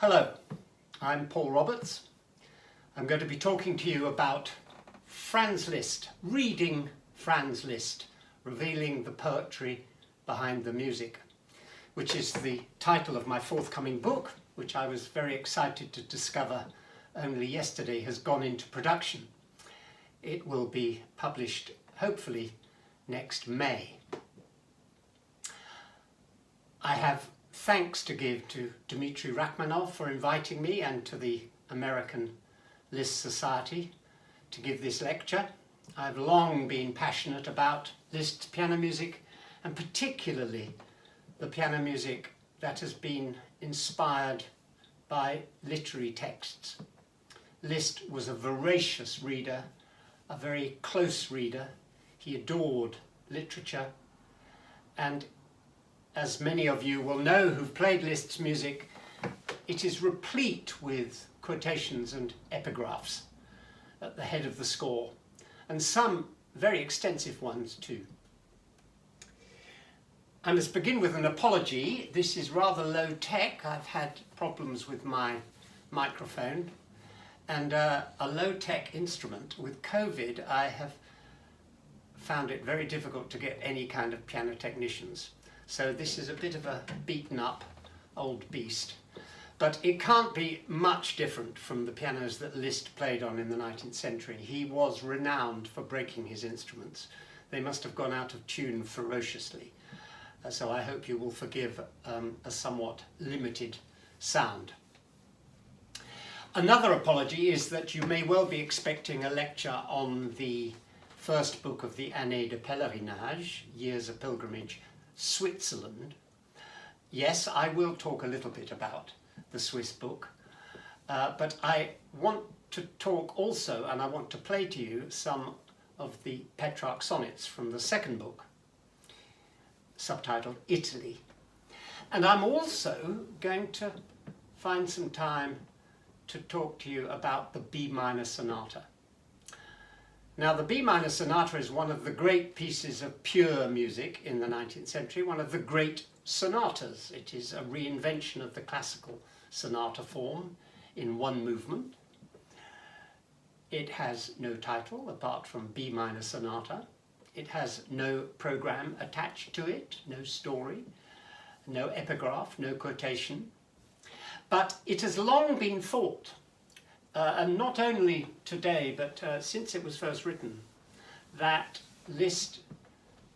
Hello, I'm Paul Roberts. I'm going to be talking to you about Franz Liszt, reading Franz Liszt, revealing the poetry behind the music, which is the title of my forthcoming book, which I was very excited to discover only yesterday has gone into production. It will be published hopefully next May. I have thanks to give to Dmitry Rachmaninoff for inviting me and to the American Liszt Society to give this lecture. I've long been passionate about Liszt's piano music, and particularly the piano music that has been inspired by literary texts. Liszt was a voracious reader, a very close reader. He adored literature, and as many of you will know who've played Liszt's music, it is replete with quotations and epigraphs at the head of the score, and some very extensive ones too. I must begin with an apology. This is rather low tech. I've had problems with my microphone and a low tech instrument. With COVID, I have found it very difficult to get any kind of piano technicians. So this is a bit of a beaten up old beast, but it can't be much different from the pianos that Liszt played on in the 19th century. He was renowned for breaking his instruments. They must have gone out of tune ferociously. So I hope you will forgive a somewhat limited sound. Another apology is that you may well be expecting a lecture on the first book of the Années de pèlerinage, Years of Pilgrimage, Switzerland. Yes, I will talk a little bit about the Swiss book, but I want to talk also, and I want to play to you some of the Petrarch sonnets from the second book, subtitled Italy. And I'm also going to find some time to talk to you about the B minor sonata. Now, the B minor sonata is one of the great pieces of pure music in the 19th century, one of the great sonatas. It is a reinvention of the classical sonata form in one movement. It has no title apart from B minor sonata. It has no program attached to it, no story, no epigraph, no quotation. But it has long been thought, and not only today, but since it was first written, that Liszt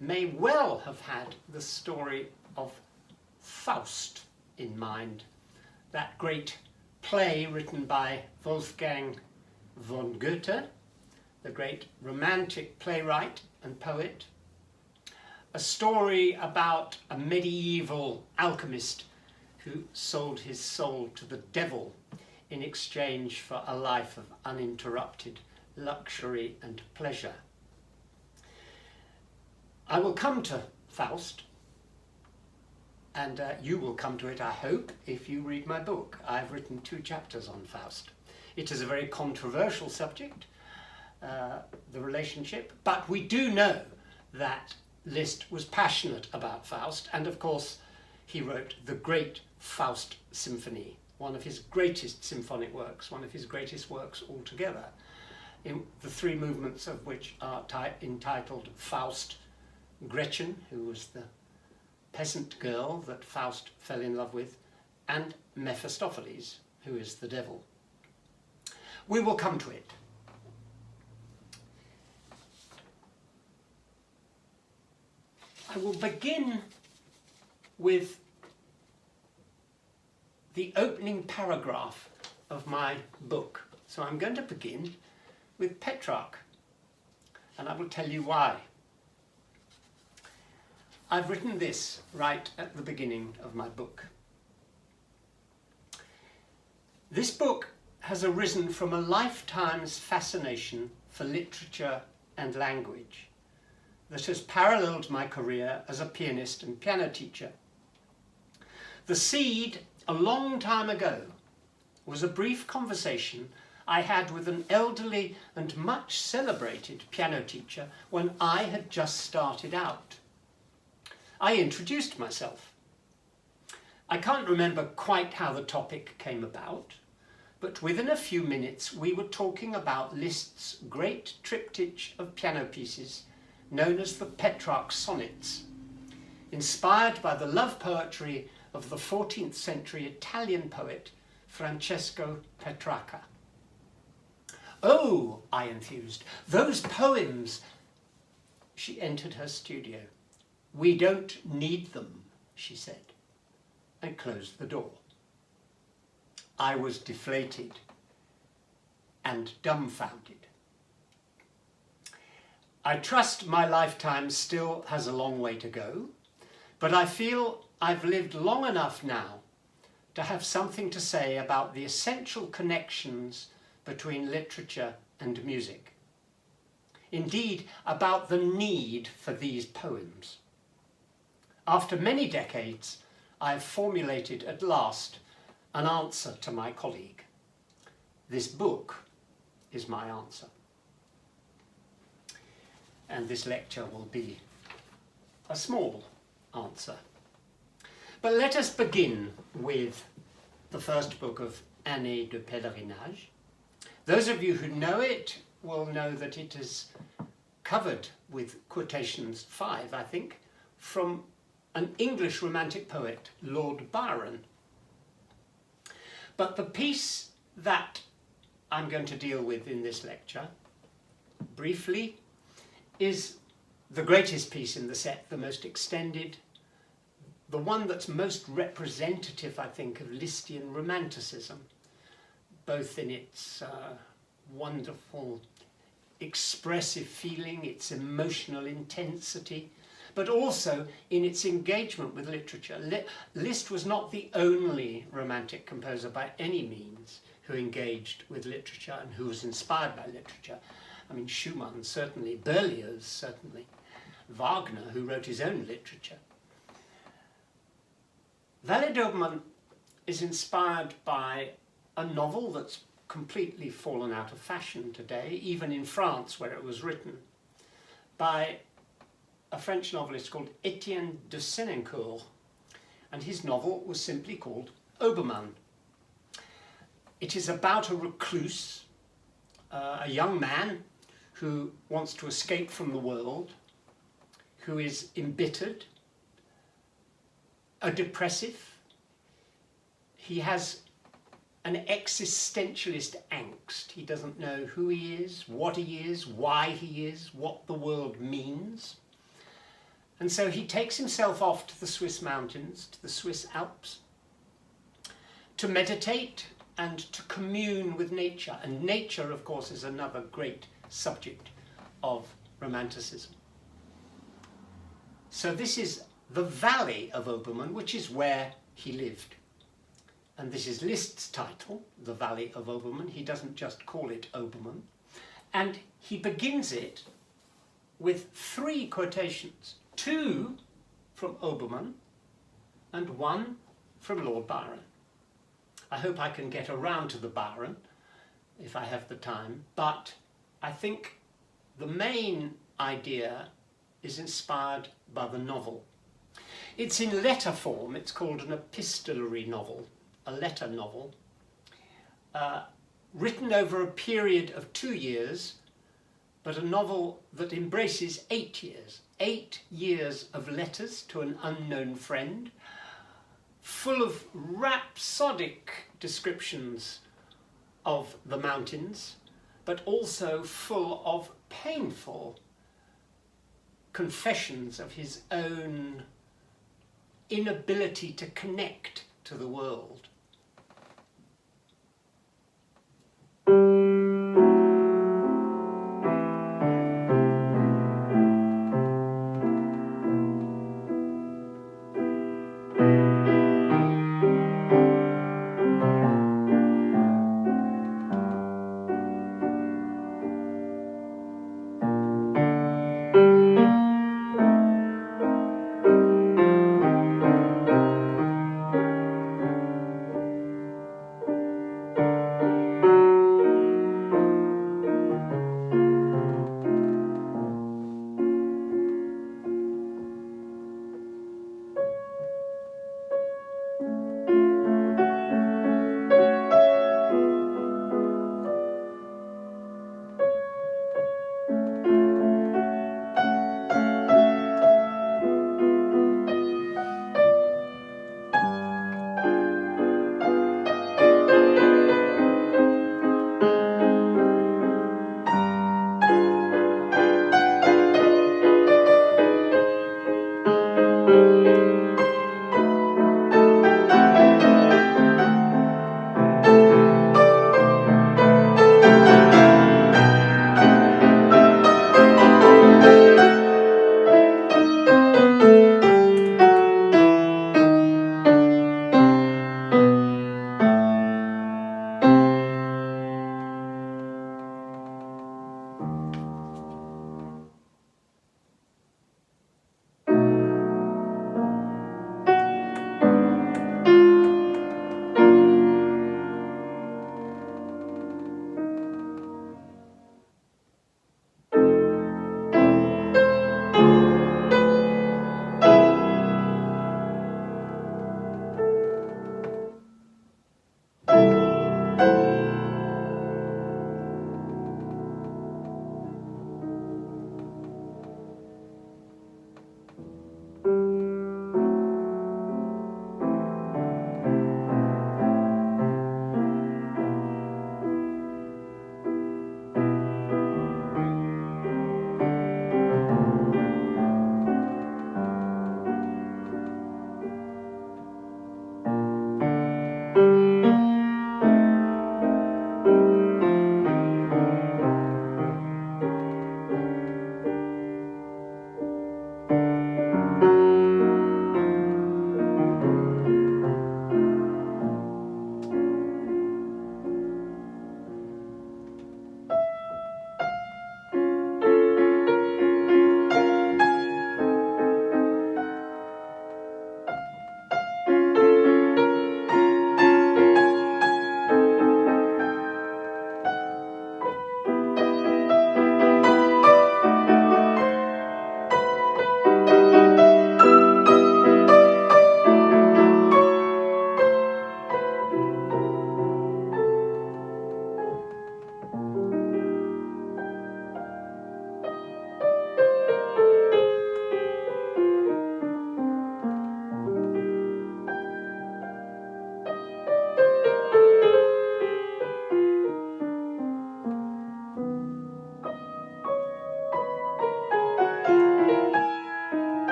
may well have had the story of Faust in mind, that great play written by Wolfgang von Goethe, the great romantic playwright and poet, a story about a medieval alchemist who sold his soul to the devil in exchange for a life of uninterrupted luxury and pleasure. I will come to Faust, and you will come to it, I hope, if you read my book. I've written 2 chapters on Faust. It is a very controversial subject, the relationship, but we do know that Liszt was passionate about Faust, and of course he wrote the great Faust Symphony, one of his greatest symphonic works, one of his greatest works altogether, in the 3 movements of which are entitled Faust, Gretchen, who was the peasant girl that Faust fell in love with, and Mephistopheles, who is the devil. We will come to it. I will begin with the opening paragraph of my book. So I'm going to begin with Petrarch, and I will tell you why. I've written this right at the beginning of my book. This book has arisen from a lifetime's fascination for literature and language that has paralleled my career as a pianist and piano teacher. The seed, a long time ago, was a brief conversation I had with an elderly and much celebrated piano teacher when I had just started out. I introduced myself. I can't remember quite how the topic came about, but within a few minutes we were talking about Liszt's great triptych of piano pieces known as the Petrarch Sonnets, inspired by the love poetry of the 14th century Italian poet Francesco Petrarca. "Oh," I enthused, "those poems!" She entered her studio. "We don't need them," she said, and closed the door. I was deflated and dumbfounded. I trust my lifetime still has a long way to go, but I feel I've lived long enough now to have something to say about the essential connections between literature and music. Indeed, about the need for these poems. After many decades, I have formulated at last an answer to my colleague. This book is my answer. And this lecture will be a small answer. But let us begin with the first book of Années de pèlerinage. Those of you who know it will know that it is covered with quotations, 5, I think, from an English romantic poet, Lord Byron. But the piece that I'm going to deal with in this lecture, briefly, is the greatest piece in the set, the most extended, the one that's most representative, I think, of Lisztian romanticism, both in its wonderful expressive feeling, its emotional intensity, but also in its engagement with literature. Liszt was not the only romantic composer by any means who engaged with literature and who was inspired by literature. I mean, Schumann certainly, Berlioz certainly, Wagner, who wrote his own literature. Vallée d'Obermann is inspired by a novel that's completely fallen out of fashion today, even in France where it was written, by a French novelist called Étienne de Sénancourt, and his novel was simply called Obermann. It is about a recluse, a young man who wants to escape from the world, who is embittered, a depressive. He has an existentialist angst. He doesn't know who he is, what he is, why he is, what the world means. And so he takes himself off to the Swiss mountains, to the Swiss Alps, to meditate and to commune with nature. And nature, of course, is another great subject of Romanticism. So this is the valley of Obermann, which is where he lived. And this is Liszt's title, The Valley of Obermann. He doesn't just call it Obermann. And he begins it with 3 quotations, 2 from Obermann and 1 from Lord Byron. I hope I can get around to the Byron if I have the time, but I think the main idea is inspired by the novel. It's in letter form. It's called an epistolary novel, a letter novel, written over a period of 2 years, but a novel that embraces 8 years. 8 years of letters to an unknown friend, full of rhapsodic descriptions of the mountains, but also full of painful confessions of his own inability to connect to the world.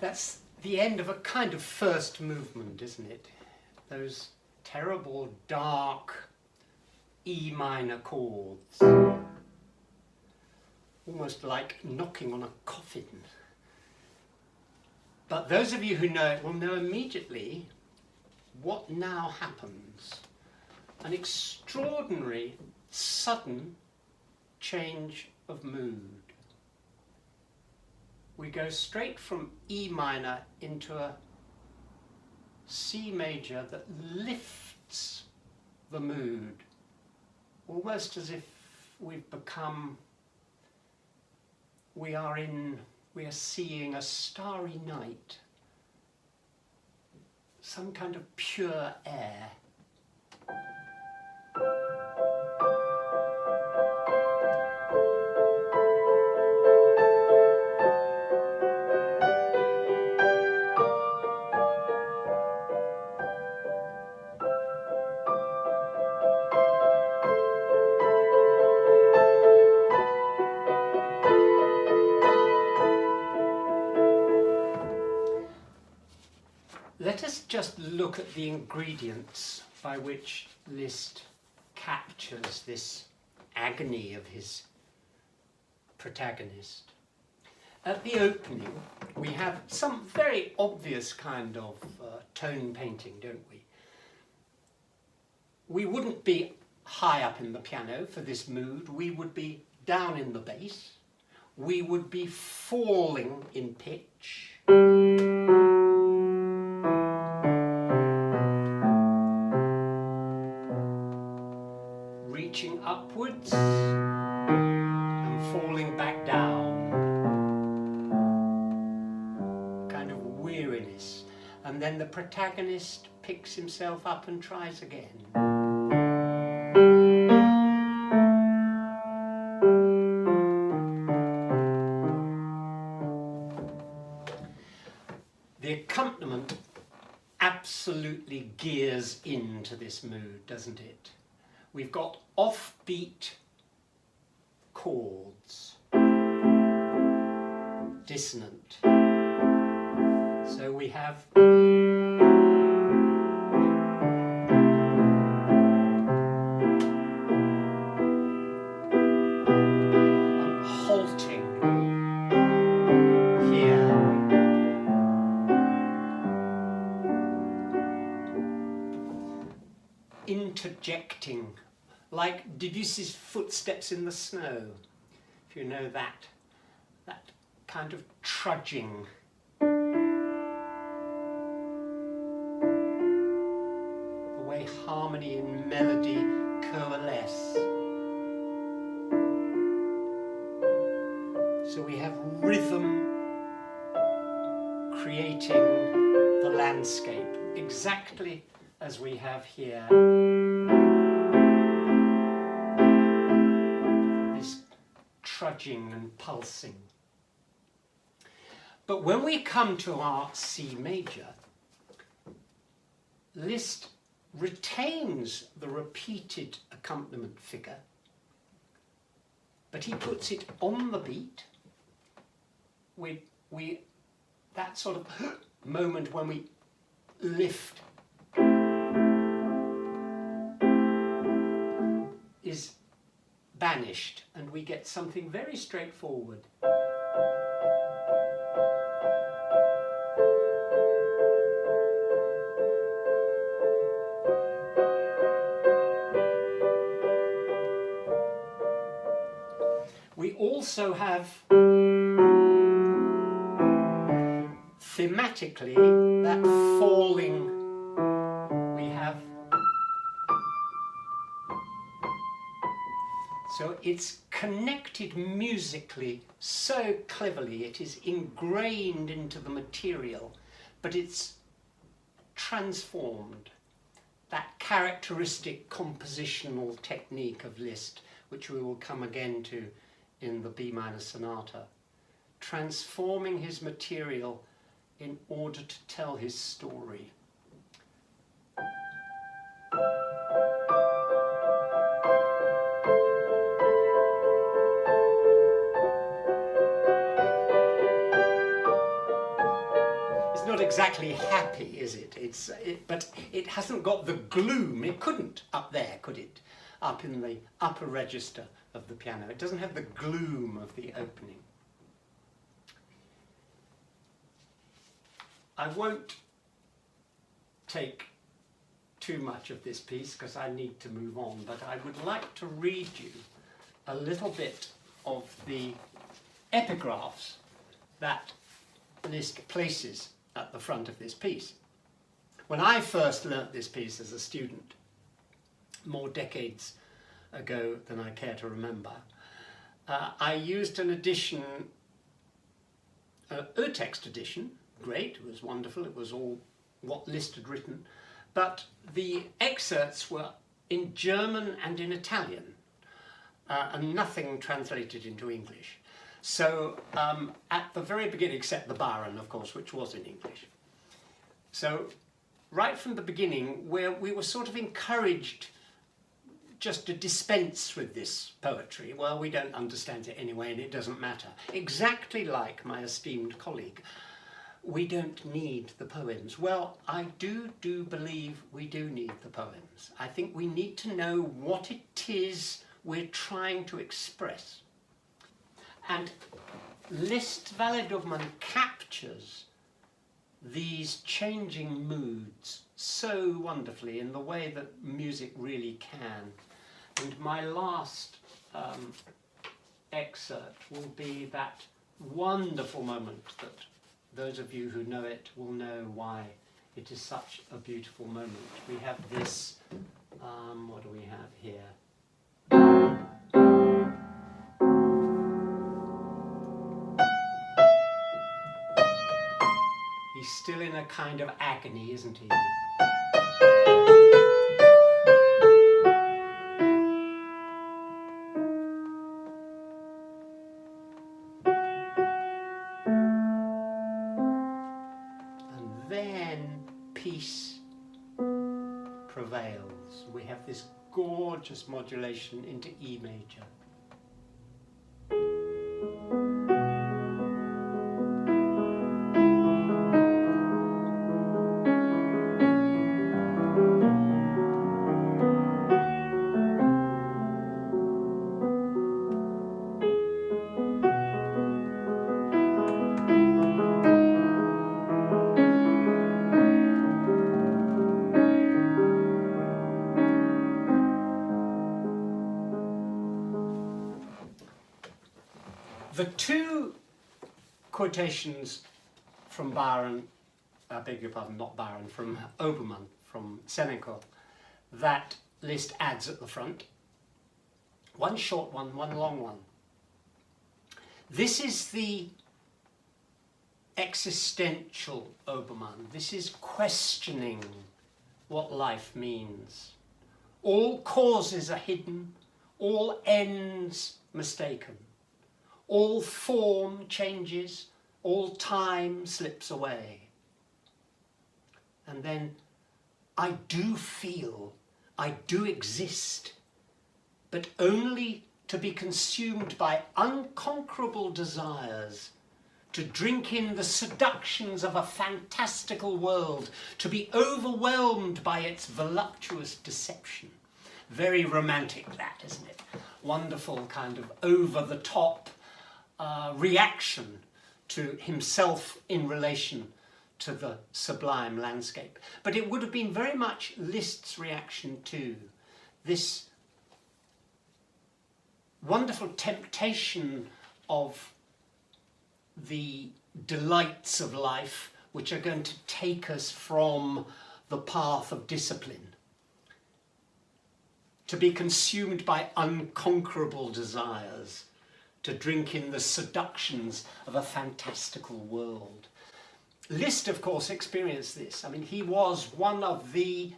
That's the end of a kind of first movement, isn't it? Those terrible, dark E minor chords. Almost like knocking on a coffin. But those of you who know it will know immediately what now happens. An extraordinary, sudden change of mood. We go straight from E minor into a C major that lifts the mood, almost as if we've become, we are seeing a starry night, some kind of pure air. Let us just look at the ingredients by which Liszt captures this agony of his protagonist. At the opening, we have some very obvious kind of tone painting, don't we? We wouldn't be high up in the piano for this mood. We would be down in the bass. We would be falling in pitch. Reaching upwards and falling back down. Kind of weariness. And then the protagonist picks himself up and tries again. The accompaniment absolutely gears into this mood, doesn't it? We've got offbeat chords, dissonant. So we have halting here. Interjecting, like Debussy's Footsteps in the Snow, if you know that kind of trudging. The way harmony and melody coalesce. So we have rhythm creating the landscape, exactly as we have here. This trudging and pulsing. But when we come to our C major, Liszt retains the repeated accompaniment figure, but he puts it on the beat. That sort of moment when we lift is banished, and we get something very straightforward. We also have thematically that falling. We have, so it's connected musically so cleverly, it is ingrained into the material, but it's transformed. That characteristic compositional technique of Liszt, which we will come again to in the B minor sonata, transforming his material in order to tell his story. It's not exactly happy, is it? But it hasn't got the gloom. It couldn't up there, could it? Up in the upper register of the piano. It doesn't have the gloom of the opening. I won't take too much of this piece because I need to move on, but I would like to read you a little bit of the epigraphs that Liszt places at the front of this piece. When I first learnt this piece as a student, more decades ago than I care to remember, I used an edition, a text edition. Great, it was wonderful, it was all what Liszt had written, but the excerpts were in German and in Italian, and nothing translated into English. So at the very beginning, except the Byron, of course, which was in English. So right from the beginning, where we were sort of encouraged just to dispense with this poetry. Well, we don't understand it anyway, and it doesn't matter. Exactly like my esteemed colleague, we don't need the poems. Well, I do believe we do need the poems. I think we need to know what it is we're trying to express. And Liszt's Valet d'Obermann captures these changing moods so wonderfully in the way that music really can. And my last excerpt will be that wonderful moment that those of you who know it will know why it is such a beautiful moment. We have this, what do we have here? He's still in a kind of agony, isn't he? And then peace prevails. We have this gorgeous modulation into E major. The two quotations from Byron, I beg your pardon, not Byron, from Obermann, from Senecal, that Liszt adds at the front, one short one, one long one. This is the existential Obermann. This is questioning what life means. All causes are hidden, all ends mistaken. All form changes, all time slips away. And then, I do feel, I do exist, but only to be consumed by unconquerable desires, to drink in the seductions of a fantastical world, to be overwhelmed by its voluptuous deception. Very romantic, that, isn't it? Wonderful kind of over-the-top reaction to himself in relation to the sublime landscape. But it would have been very much Liszt's reaction to this wonderful temptation of the delights of life, which are going to take us from the path of discipline, to be consumed by unconquerable desires, to drink in the seductions of a fantastical world. Liszt, of course, experienced this. I mean, he was one of the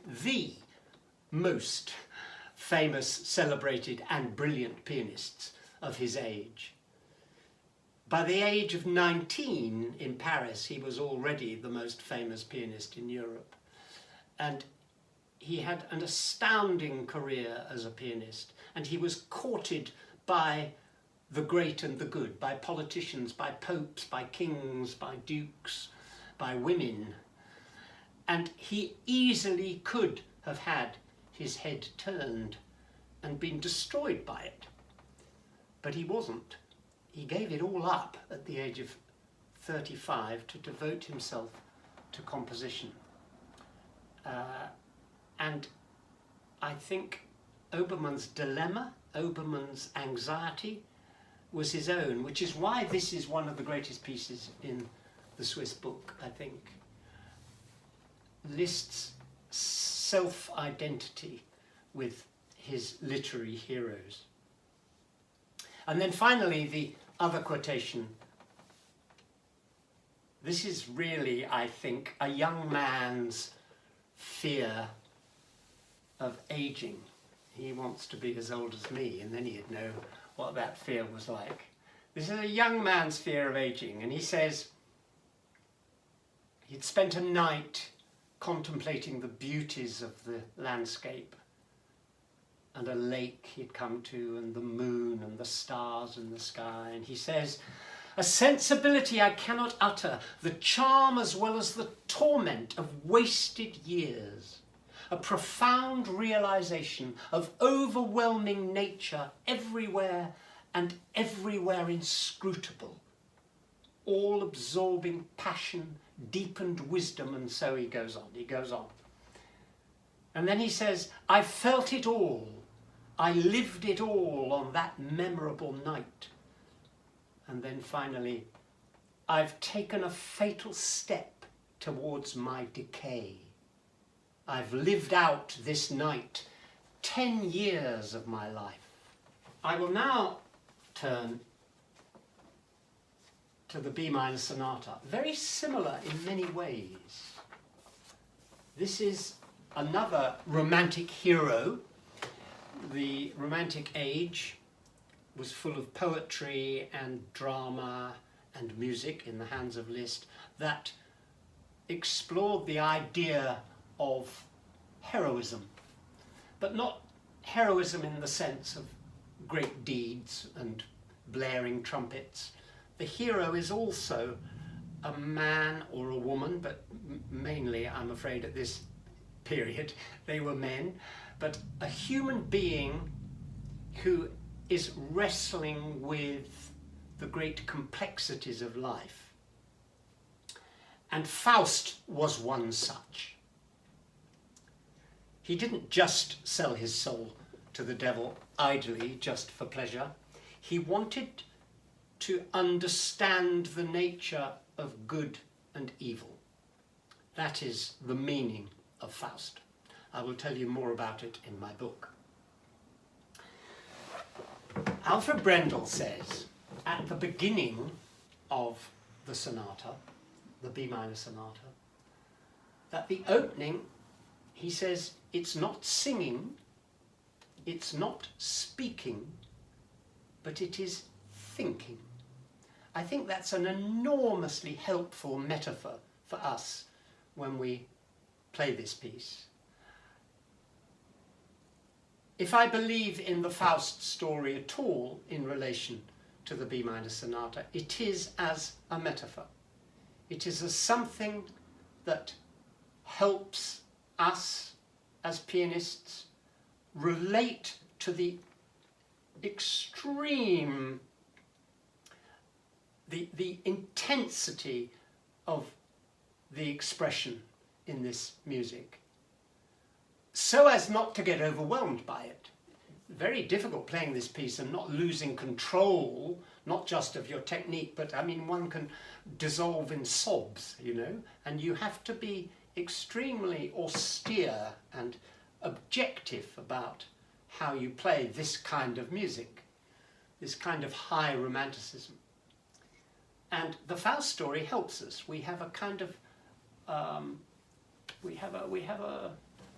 most famous, celebrated and brilliant pianists of his age. By the age of 19 in Paris, he was already the most famous pianist in Europe. And he had an astounding career as a pianist, and he was courted by the great and the good, by politicians, by popes, by kings, by dukes, by women. And he easily could have had his head turned and been destroyed by it. But he wasn't. He gave it all up at the age of 35 to devote himself to composition. And I think Obermann's dilemma, Obermann's anxiety, was his own, which is why this is one of the greatest pieces in the Swiss book, I think. Liszt's self-identity with his literary heroes. And then finally, the other quotation. This is really, I think, a young man's fear of aging. He wants to be as old as me, and then he'd know what that fear was like. This is a young man's fear of aging, and he says he'd spent a night contemplating the beauties of the landscape and a lake he'd come to and the moon and the stars in the sky, and he says, a sensibility I cannot utter, the charm as well as the torment of wasted years, a profound realization of overwhelming nature everywhere and everywhere inscrutable, all-absorbing passion, deepened wisdom, and so he goes on. And then he says, I felt it all, I lived it all on that memorable night. And then finally, I've taken a fatal step towards my decay. I've lived out this night 10 years of my life. I will now turn to the B minor sonata, very similar in many ways. This is another romantic hero. The Romantic age was full of poetry and drama and music in the hands of Liszt that explored the idea of heroism, but not heroism in the sense of great deeds and blaring trumpets. The hero is also a man or a woman, but mainly, I'm afraid, at this period, they were men, but a human being who is wrestling with the great complexities of life. And Faust was one such. He didn't just sell his soul to the devil idly, just for pleasure. He wanted to understand the nature of good and evil. That is the meaning of Faust. I will tell you more about it in my book. Alfred Brendel says, at the beginning of the sonata, the B minor sonata, that the opening, he says, it's not singing, it's not speaking, but it is thinking. I think that's an enormously helpful metaphor for us when we play this piece. If I believe in the Faust story at all in relation to the B minor sonata, it is as a metaphor. It is as something that helps us as pianists relate to the extreme, the intensity of the expression in this music, so as not to get overwhelmed by it. Very difficult playing this piece and not losing control, not just of your technique, but I mean, one can dissolve in sobs, you know, and you have to be extremely austere and objective about how you play this kind of music, this kind of high romanticism. And the Faust story helps us. We have a kind of, we have a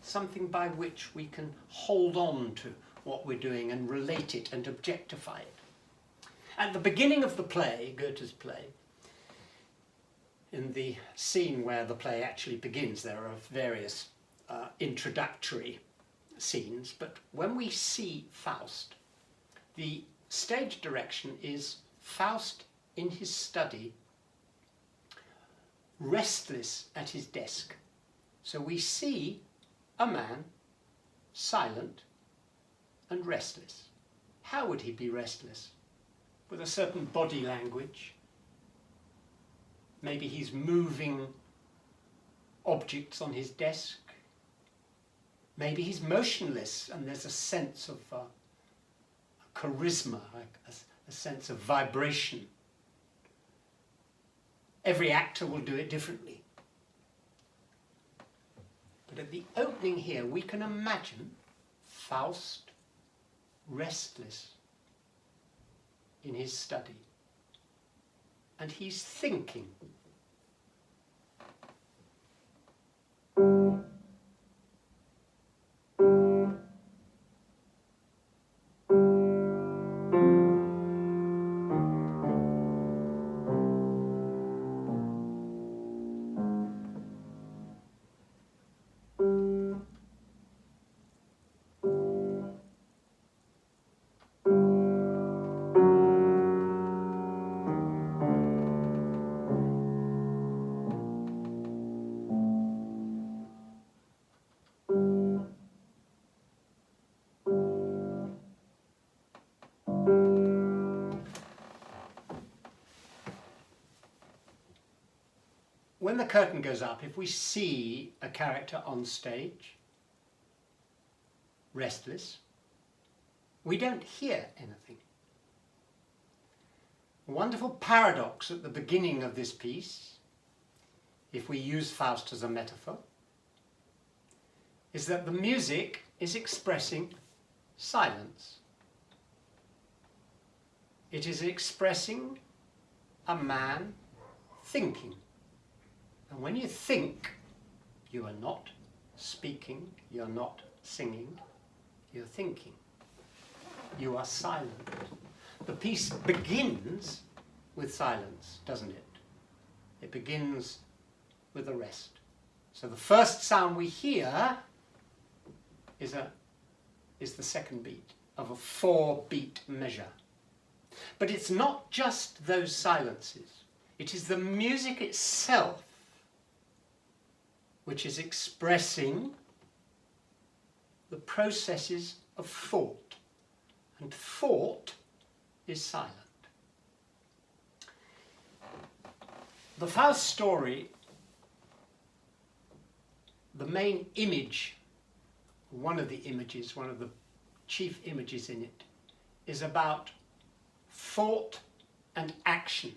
something by which we can hold on to what we're doing and relate it and objectify it. At the beginning of the play, Goethe's play, in the scene where the play actually begins, there are various introductory scenes, but when we see Faust, the stage direction is Faust in his study, restless at his desk. So we see a man, silent and restless. How would he be restless? With a certain body language. Maybe he's moving objects on his desk. Maybe he's motionless and there's a sense of charisma, like a sense of vibration. Every actor will do it differently. But at the opening here, we can imagine Faust restless in his study. And he's thinking. when the curtain goes up, if we see a character on stage, restless, we don't hear anything. A wonderful paradox at the beginning of this piece, if we use Faust as a metaphor, is that the music is expressing silence. It is expressing a man thinking. And when you think, you are not speaking, you're not singing, you're thinking. You are silent. The piece begins with silence, doesn't it? It begins with a rest. So the first sound we hear is the second beat of a 4-beat measure. But it's not just those silences. It is the music itself which is expressing the processes of thought. And thought is silent. The Faust story, the main image, one of the images, one of the chief images in it, is about thought and action.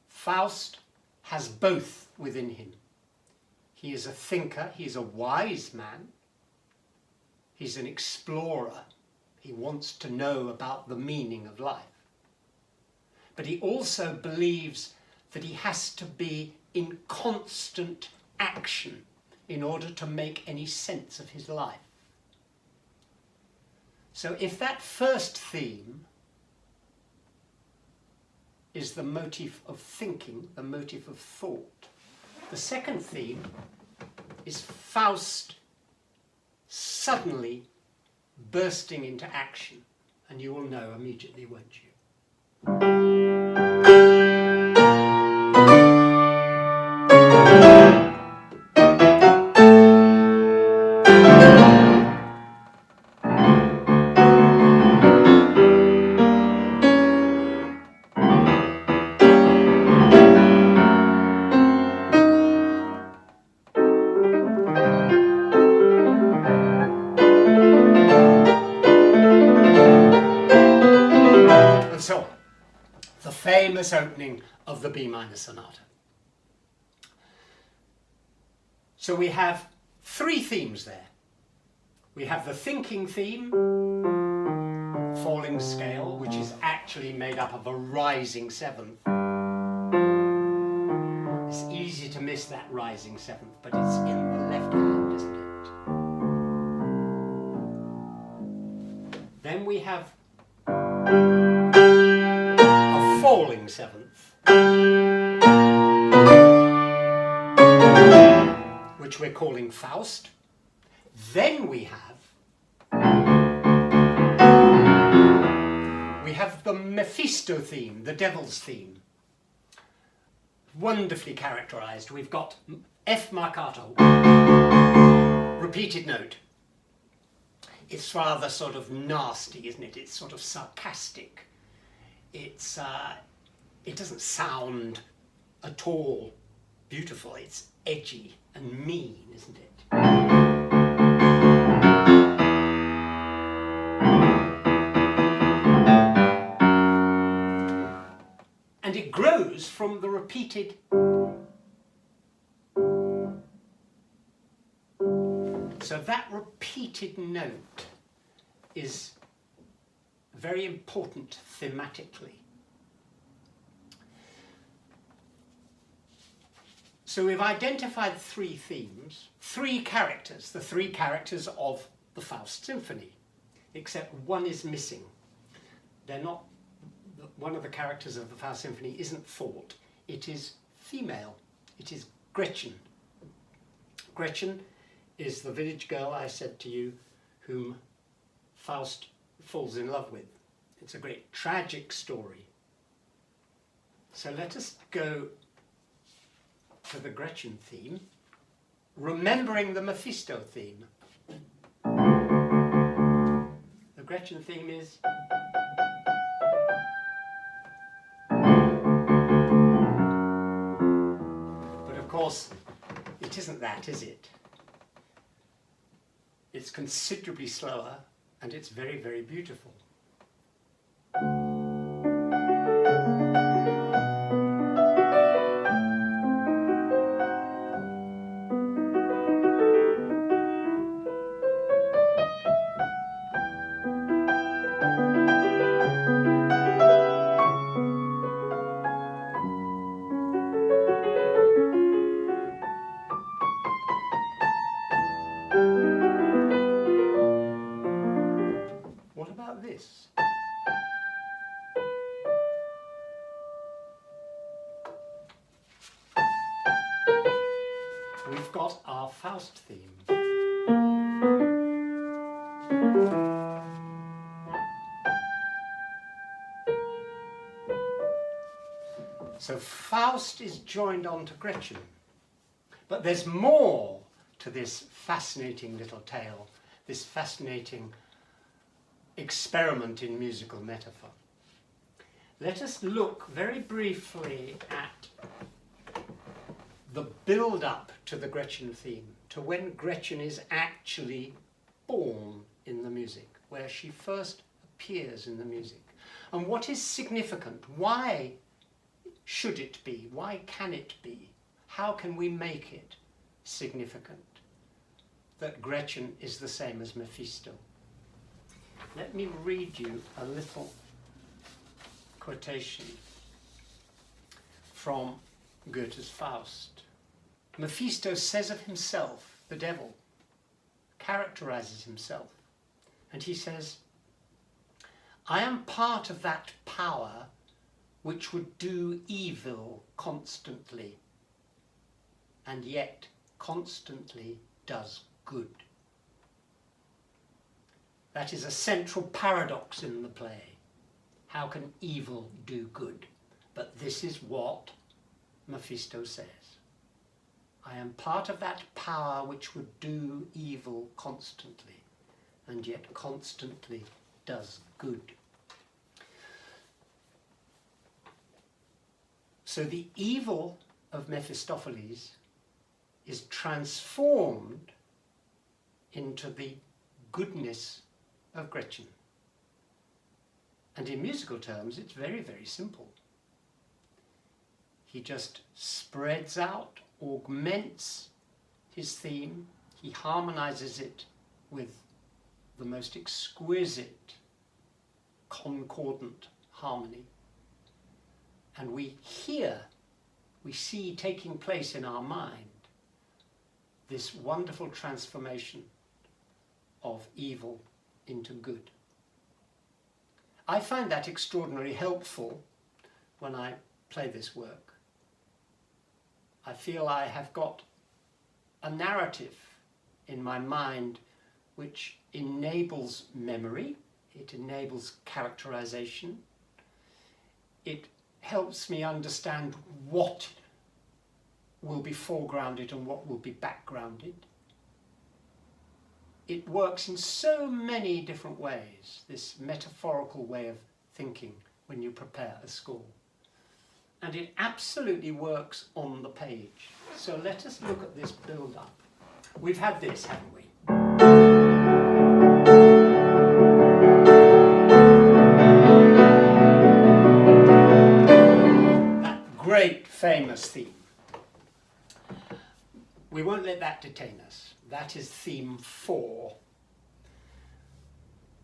Faust has both within him. He is a thinker, he's a wise man, he's an explorer, he wants to know about the meaning of life. But he also believes that he has to be in constant action in order to make any sense of his life. So if that first theme is the motif of thinking, the motif of thought, the second theme is Faust suddenly bursting into action, and you will know immediately, won't you? So, the famous opening of the B minor sonata. So we have 3 themes there. We have the thinking theme, falling scale, which is actually made up of a rising 7th. It's easy to miss that rising 7th, but it's in the left hand, isn't it? Then we have falling 7th, which we're calling Faust. Then we have the Mephisto theme, the devil's theme. Wonderfully characterized. We've got F marcato, repeated note. It's rather sort of nasty, isn't it? It's sort of sarcastic. It doesn't sound at all beautiful. It's edgy and mean, isn't it? And it grows from the repeated. So that repeated note is very important thematically. So we've identified 3 themes, 3 characters, the 3 characters of the Faust Symphony, except one is missing. They're not, one of the characters of the Faust Symphony isn't thought, it is female, it is Gretchen. Gretchen is the village girl I said to you whom Faust falls in love with. It's a great tragic story. So let us go to the Gretchen theme, remembering the Mephisto theme. The Gretchen theme is course, it isn't that, is it? It's considerably slower, and it's very, very beautiful. What about this? We've got our Faust theme. So Faust is joined on to Gretchen. But there's more to this fascinating little tale, this fascinating experiment in musical metaphor. Let us look very briefly at the build-up to the Gretchen theme, to when Gretchen is actually born in the music, where she first appears in the music. And what is significant? Why should it be? Why can it be? How can we make it significant that Gretchen is the same as Mephisto? Let me read you a little quotation from Goethe's Faust. Mephisto says of himself, the devil, characterizes himself, and he says, "I am part of that power which would do evil constantly, and yet constantly does good." That is a central paradox in the play. How can evil do good? But this is what Mephisto says. I am part of that power which would do evil constantly, and yet constantly does good. So the evil of Mephistopheles is transformed into the goodness of Gretchen. And in musical terms, it's very, very simple. He just spreads out, augments his theme, he harmonizes it with the most exquisite, concordant harmony. And we see taking place in our mind this wonderful transformation of evil into good. I find that extraordinarily helpful when I play this work. I feel I have got a narrative in my mind which enables memory, it enables characterization, it helps me understand what will be foregrounded and what will be backgrounded. It works in so many different ways, this metaphorical way of thinking when you prepare a score. And it absolutely works on the page. So let us look at this build-up. We've had this, haven't we? That great famous theme. We won't let that detain us. That is theme 4.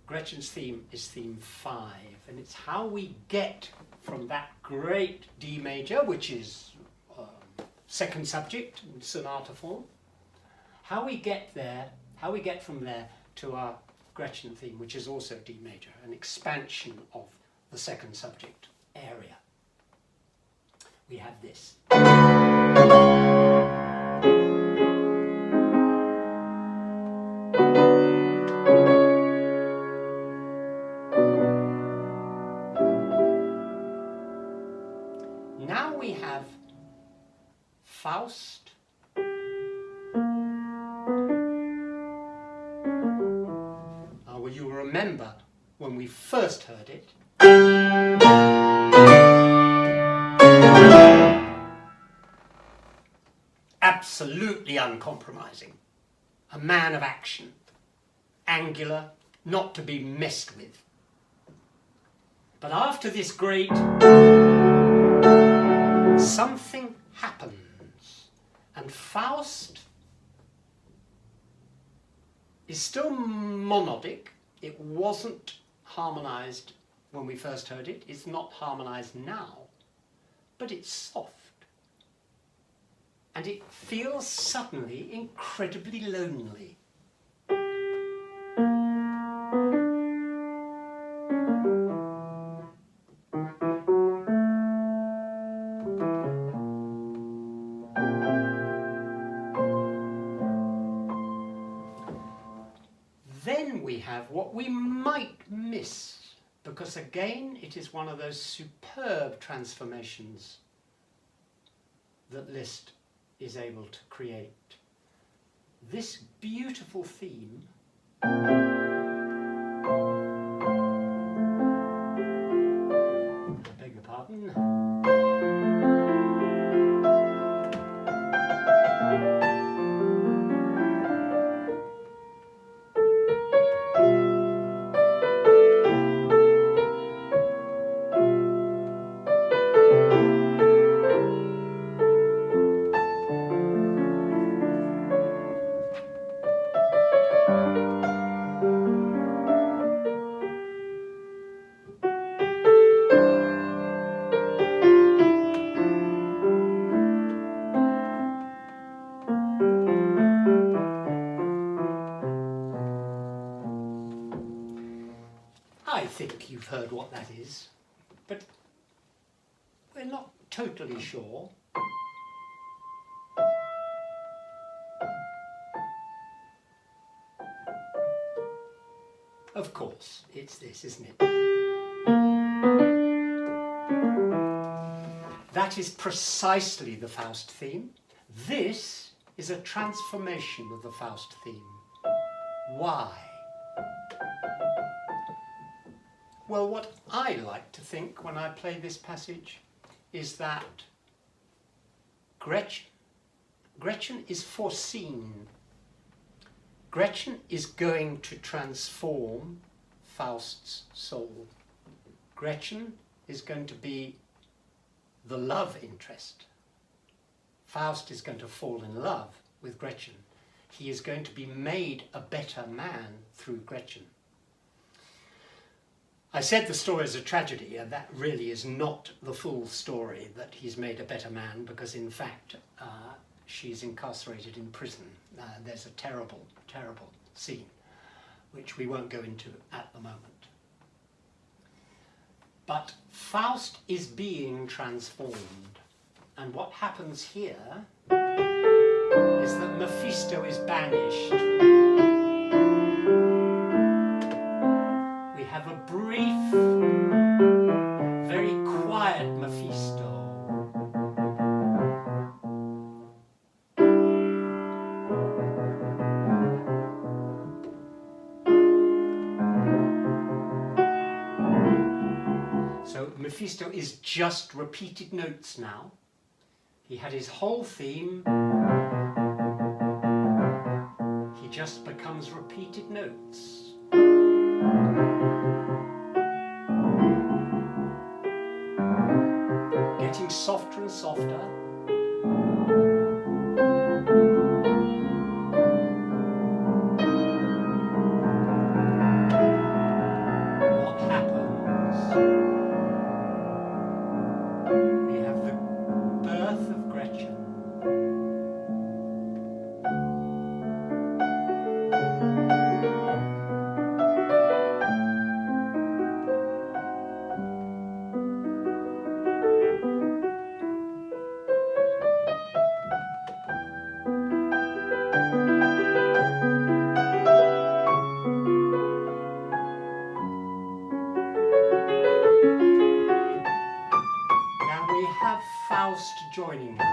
Gretchen's theme is theme 5, and it's how we get from that great D major, which is second subject in sonata form, how we get from there to our Gretchen theme, which is also D major, an expansion of the second subject area. We have this. Now we have Faust, well, you remember when we first heard it, really uncompromising, a man of action, angular, not to be messed with. But after this great, something happens, and Faust is still monodic. It wasn't harmonized when we first heard it. It's not harmonized now, but it's soft. And it feels suddenly incredibly lonely. Then we have what we might miss, because again it is one of those superb transformations that Liszt is able to create. This beautiful theme I beg your pardon. I think you've heard what that is, but we're not totally sure. Of course, it's this, isn't it? That is precisely the Faust theme. This is a transformation of the Faust theme. Why? Well, what I like to think when I play this passage is that Gretchen is foreseen. Gretchen is going to transform Faust's soul. Gretchen is going to be the love interest. Faust is going to fall in love with Gretchen. He is going to be made a better man through Gretchen. I said the story is a tragedy, and that really is not the full story, that he's made a better man, because in fact she's incarcerated in prison. There's a terrible, terrible scene, which we won't go into at the moment. But Faust is being transformed, and what happens here is that Mephisto is banished. We have a brief, very quiet Mephisto. So Mephisto is just repeated notes now. He had his whole theme. He just becomes repeated notes. Getting softer and softer. What happens? We have the birth of Gretchen. Now we have Faust joining her.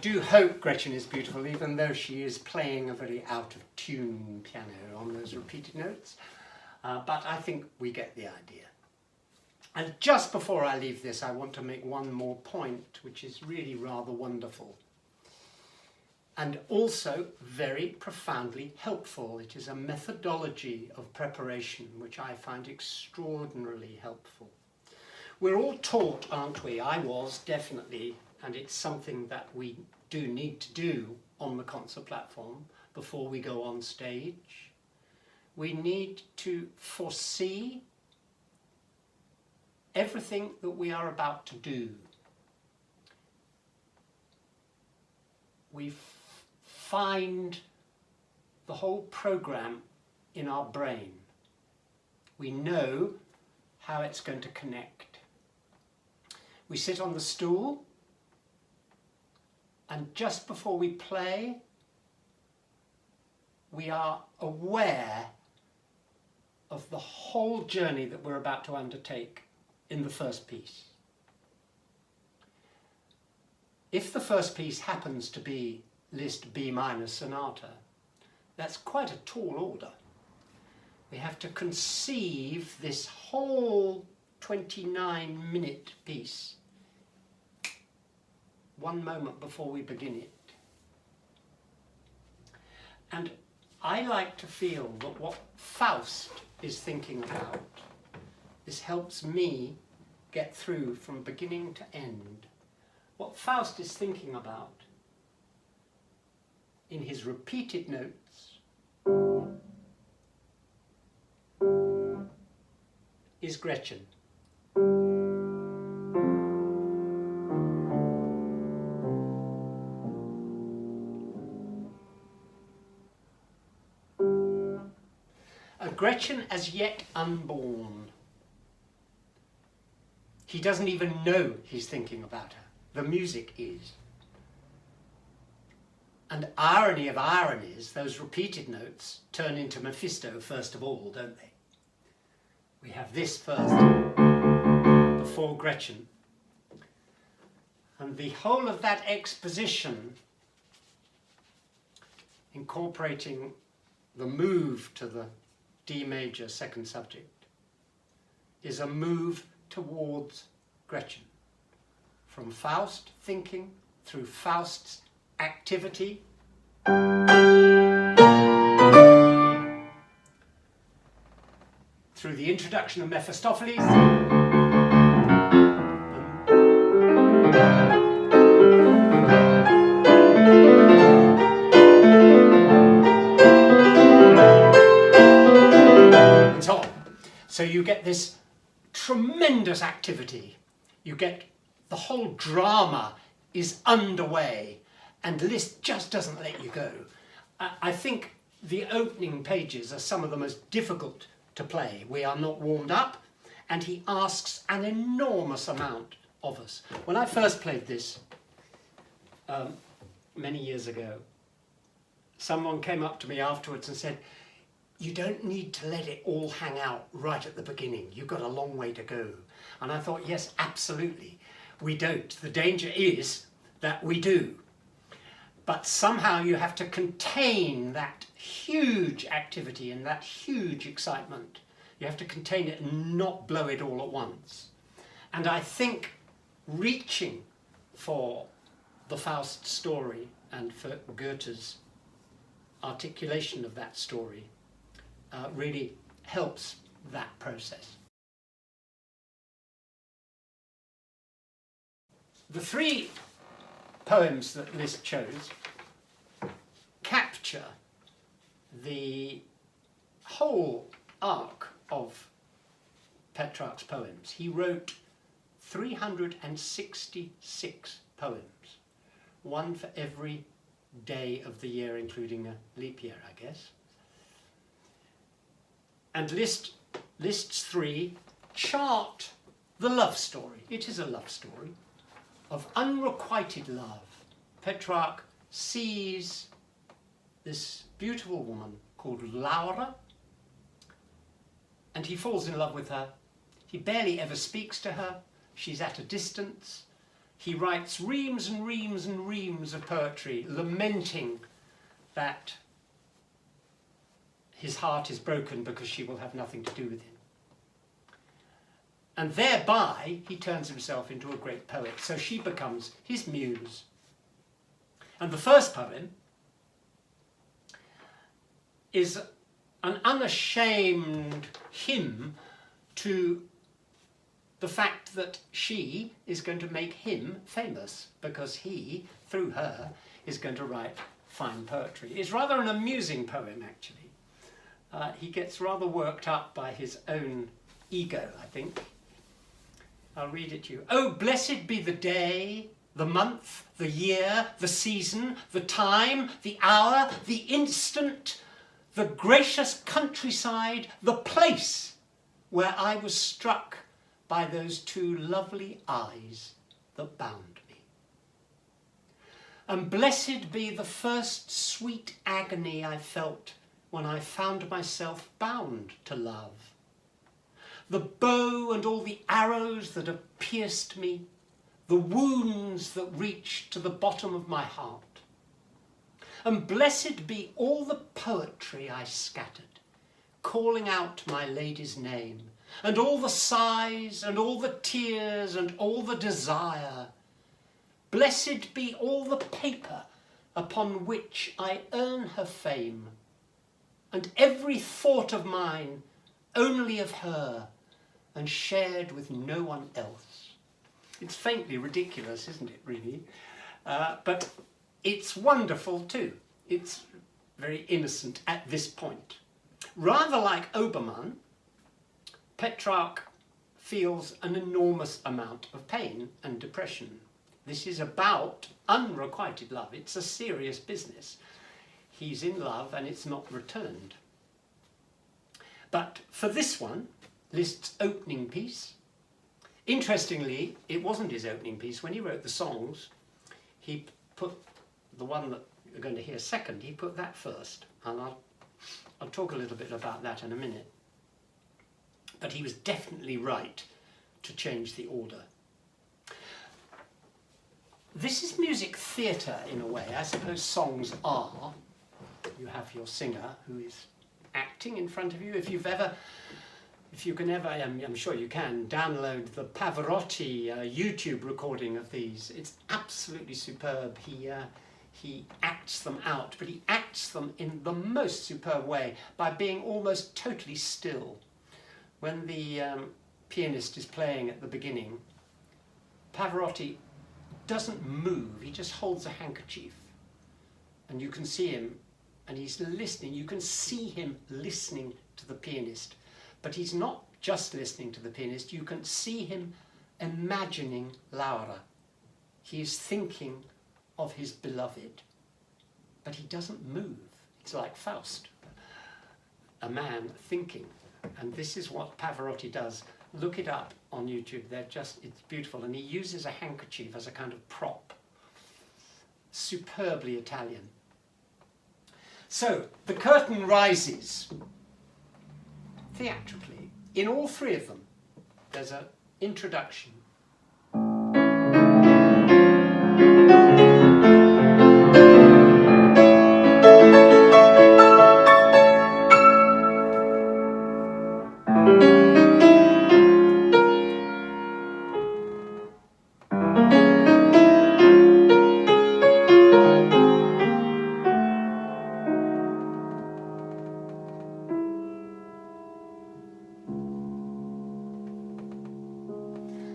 do hope Gretchen is beautiful, even though she is playing a very out-of-tune piano on those repeated notes. But I think we get the idea. And just before I leave this, I want to make one more point, which is really rather wonderful. And also very profoundly helpful. It is a methodology of preparation which I find extraordinarily helpful. We're all taught, aren't we? I was, definitely, and it's something that we do need to do on the concert platform before we go on stage. We need to foresee everything that we are about to do. We find the whole program in our brain. We know how it's going to connect. We sit on the stool, and just before we play, we are aware of the whole journey that we're about to undertake in the first piece. If the first piece happens to be Liszt B minor sonata, that's quite a tall order. We have to conceive this whole 29-minute piece 1 moment before we begin it. And I like to feel that what Faust is thinking about, this helps me get through from beginning to end. What Faust is thinking about in his repeated notes is Gretchen. A Gretchen as yet unborn. He doesn't even know he's thinking about her. The music is. And irony of ironies, those repeated notes turn into Mephisto first of all, don't they? We have this first before Gretchen. And the whole of that exposition, incorporating the move to the D major second subject, is a move towards Gretchen. From Faust thinking, through Faust's activity, through the introduction of Mephistopheles, and so on. So you get this tremendous activity. You get the whole drama is underway, and Liszt just doesn't let you go. I think the opening pages are some of the most difficult to play. We are not warmed up, and he asks an enormous amount of us. When I first played this many years ago, someone came up to me afterwards and said, "You don't need to let it all hang out right at the beginning. You've got a long way to go." And I thought, yes, absolutely, we don't. The danger is that we do. But somehow you have to contain that huge activity and that huge excitement. You have to contain it and not blow it all at once. And I think reaching for the Faust story and for Goethe's articulation of that story really helps that process. The 3 poems that Liszt chose capture the whole arc of Petrarch's poems. He wrote 366 poems, one for every day of the year, including a leap year, I guess. And Liszt's 3 chart the love story. It is a love story of unrequited love. Petrarch sees this beautiful woman called Laura, and he falls in love with her. He barely ever speaks to her. She's at a distance. he writes reams and reams and reams of poetry, lamenting that his heart is broken because she will have nothing to do with him. And thereby he turns himself into a great poet. So she becomes his muse. And the first poem is an unashamed hymn to the fact that she is going to make him famous because he, through her, is going to write fine poetry. It's rather an amusing poem, actually. He gets rather worked up by his own ego, I think. I'll read it to you. Oh, blessed be the day, the month, the year, the season, the time, the hour, the instant, the gracious countryside, the place where I was struck by those two lovely eyes that bound me. And blessed be the first sweet agony I felt when I found myself bound to love. The bow and all the arrows that have pierced me, the wounds that reached to the bottom of my heart. And blessed be all the poetry I scattered, calling out my lady's name, and all the sighs and all the tears and all the desire. Blessed be all the paper upon which I earn her fame, and every thought of mine only of her, and shared with no one else. It's faintly ridiculous, isn't it, really? But it's wonderful too. It's very innocent at this point. Rather like Obermann, Petrarch feels an enormous amount of pain and depression. This is about unrequited love. It's a serious business. He's in love and it's not returned. But for this one, Liszt's opening piece, interestingly, it wasn't his opening piece. When he wrote the songs, he put the one that you're going to hear second, he put that first. And I'll talk a little bit about that in a minute. But he was definitely right to change the order. This is music theatre in a way. I suppose songs are. You have your singer who is acting in front of you. If you can ever, I'm sure you can, download the Pavarotti YouTube recording of these. It's absolutely superb. He acts them out, but he acts them in the most superb way by being almost totally still. When the pianist is playing at the beginning, Pavarotti doesn't move, he just holds a handkerchief. And you can see him, and he's listening. You can see him listening to the pianist. But he's not just listening to the pianist, you can see him imagining Laura. He is thinking of his beloved, but he doesn't move. It's like Faust, a man thinking. And this is what Pavarotti does. Look it up on YouTube. It's beautiful. And he uses a handkerchief as a kind of prop. Superbly Italian. So the curtain rises theatrically. In all three of them, there's an introduction.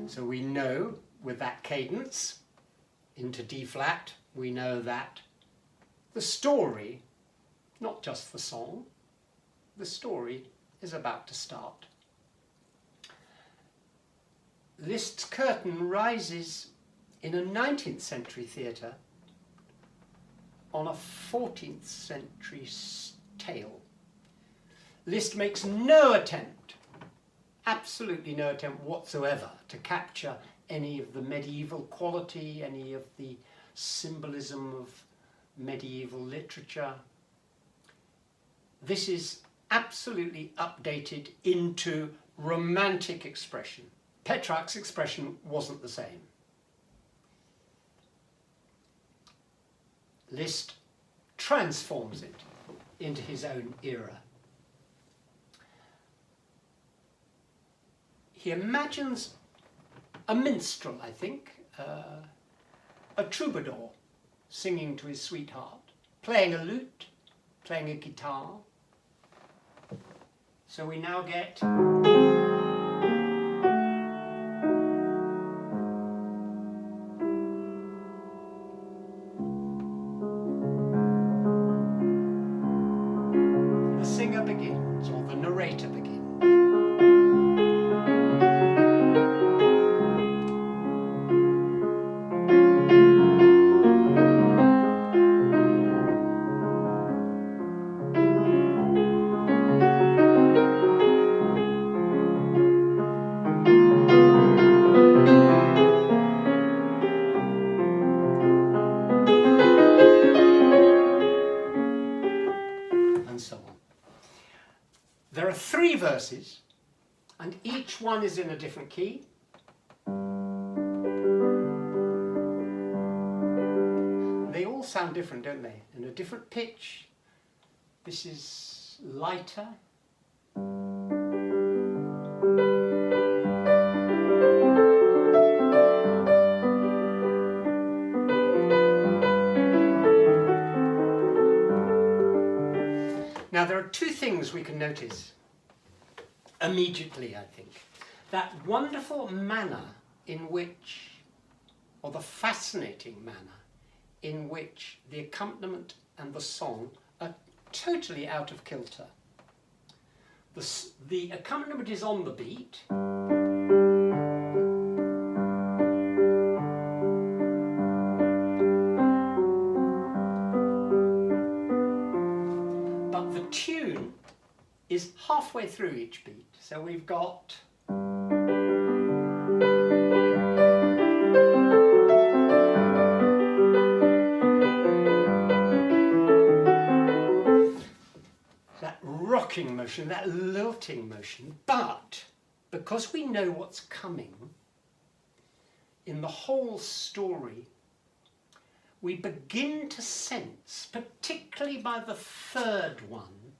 So we know with that cadence into D flat, we know that the story, not just the song, the story is about to start. Liszt's curtain rises in a 19th century theatre on a 14th century tale. Liszt makes no attempt, absolutely no attempt whatsoever, to capture any of the medieval quality, any of the symbolism of medieval literature. This is absolutely updated into romantic expression. Petrarch's expression wasn't the same. Liszt transforms it into his own era. He imagines a minstrel, I think, a troubadour singing to his sweetheart, playing a lute, playing a guitar. So we now get the singer begins, or the narrator begins. And so on. There are 3 verses, and each one is in a different key. They all sound different, don't they? In a different pitch. This is lighter. Now there are 2 things we can notice immediately, I think. That wonderful manner in which, or the fascinating manner in which the accompaniment and the song are totally out of kilter. The accompaniment is on the beat. But the tune is halfway through each beat. So we've got that rocking motion, that lilting motion, but because we know what's coming, in the whole story, we begin to sense, particularly by the 3rd one,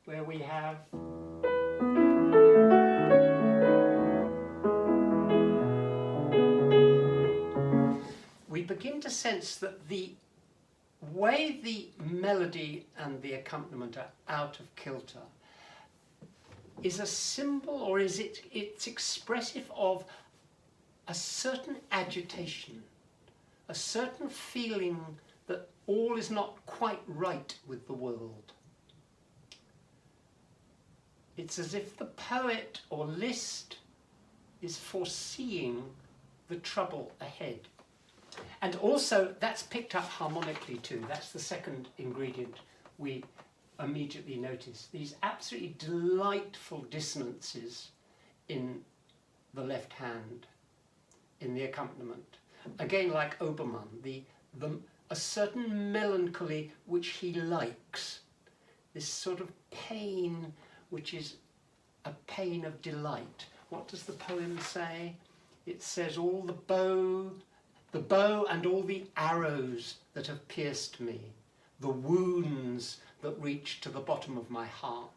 where we have we begin to sense that the way the melody and the accompaniment are out of kilter is a symbol, or is it's expressive of a certain agitation, a certain feeling that all is not quite right with the world. It's as if the poet or Liszt is foreseeing the trouble ahead. And also that's picked up harmonically too. That's the second ingredient we immediately notice. These absolutely delightful dissonances in the left hand, in the accompaniment. Again, like Obermann, a certain melancholy which he likes, this sort of pain which is a pain of delight. What does the poem say? It says, all the bow and all the arrows that have pierced me, the wounds that reach to the bottom of my heart.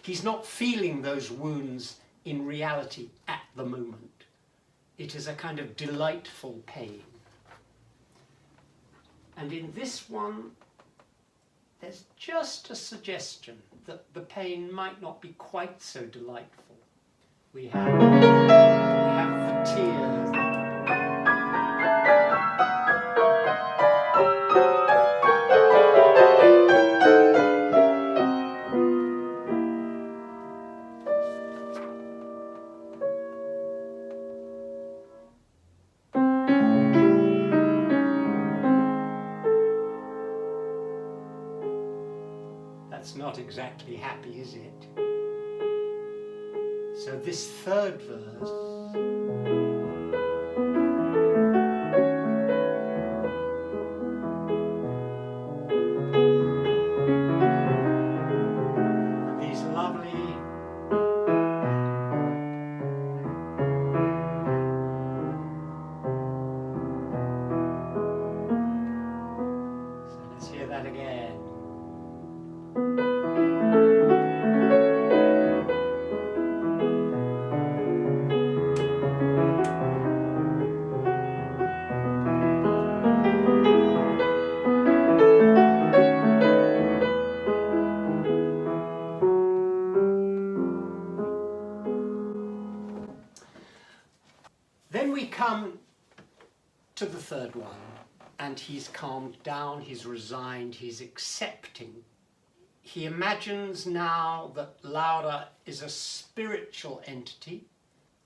He's not feeling those wounds in reality at the moment. It is a kind of delightful pain. And in this one, there's just a suggestion that the pain might not be quite so delightful. We have the tears. That's not exactly happy, is it? So this 3rd verse these lovely Then we come to the third one, and he's calmed down, he's resigned, he's accepting. He imagines now that Laura is a spiritual entity.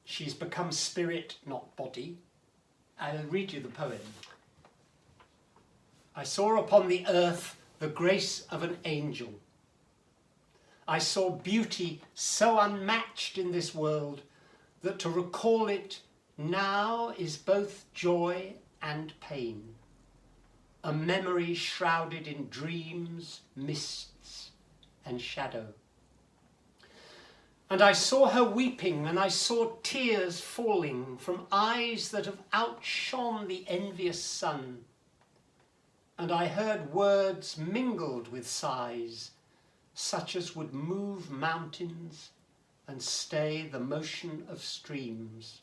She's become spirit, not body. I'll read you the poem. I saw upon the earth the grace of an angel. I saw beauty so unmatched in this world that to recall it now is both joy and pain, a memory shrouded in dreams, mists, and shadow. And I saw her weeping, and I saw tears falling from eyes that have outshone the envious sun. And I heard words mingled with sighs, such as would move mountains and stay the motion of streams.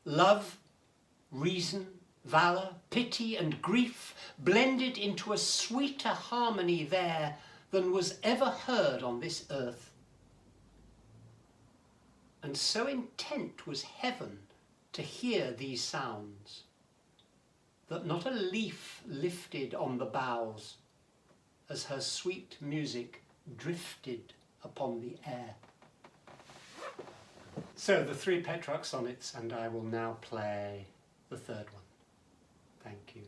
Love, reason, valour, pity and grief blended into a sweeter harmony there than was ever heard on this earth. And so intent was heaven to hear these sounds, that not a leaf lifted on the boughs as her sweet music drifted upon the air. So the three Petrarch sonnets, and I will now play the third one. Thank you.